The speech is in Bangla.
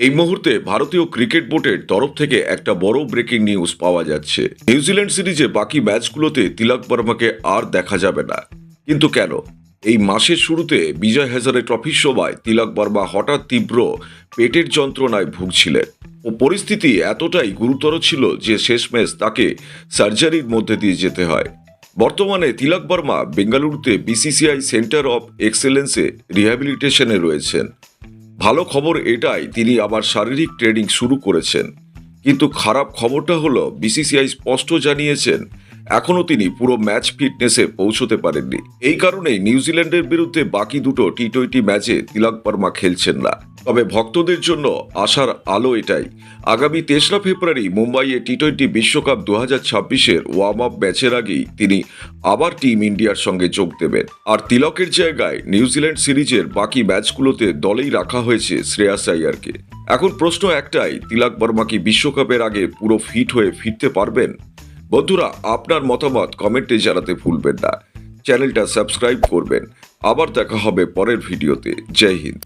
এই মুহূর্তে ভারতীয় ক্রিকেট বোর্ডের তরফ থেকে একটা বড় ব্রেকিং নিউজ পাওয়া যাচ্ছে। নিউজিল্যান্ড সিরিজে বাকি ম্যাচগুলোতে তিলক বর্মাকে আর দেখা যাবে না। কিন্তু কেন? এই মাসের শুরুতে বিজয় হাজারে ট্রফির সময় তিলক বর্মা হঠাৎ তীব্র পেটের যন্ত্রণায় ভুগছিলেন ও পরিস্থিতি এতটাই গুরুতর ছিল যে শেষমেশ তাকে সার্জারির মধ্যে দিয়ে যেতে হয়। বর্তমানে তিলক বর্মা বেঙ্গালুরুতে বিসিসিআই সেন্টার অফ এক্সেলেন্সে রিহ্যাবিলিটেশনে রয়েছেন। ভালো খবর এটাই, তিনি আবার শারীরিক ট্রেনিং শুরু করেছেন। কিন্তু খারাপ খবরটা হলো বিসিসিআই স্পষ্ট জানিয়েছেন এখনও তিনি পুরো ম্যাচ ফিটনেসে পৌঁছতে পারেননি। এই কারণেই নিউজিল্যান্ডের বিরুদ্ধে বাকি দুটো টি-20 ম্যাচে তিলক বর্মা খেলছেন না। তবে ভক্তদের জন্য আশার আলো এটাই, আগামী 3রা ফেব্রুয়ারি মুম্বাইয়ে টি-20 বিশ্বকাপ 2026-এর ওয়ার্ম আপ ম্যাচের আগেই তিনি আবার টিম ইন্ডিয়ার সঙ্গে যোগ দেবেন। আর তিলকের জায়গায় নিউজিল্যান্ড সিরিজের বাকি ম্যাচগুলোতে দলেই রাখা হয়েছে শ্রেয়াস আইয়ারকে। এখন প্রশ্ন একটাই, তিলক বর্মা কি বিশ্বকাপের আগে পুরো ফিট হয়ে ফিরতে পারবেন? বন্ধুরা, আপনার মতামত কমেন্টে জানাতে ভুলবেন না। চ্যানেলটা সাবস্ক্রাইব করবেন। আবার দেখা হবে পরের ভিডিওতে। জয় হিন্দ।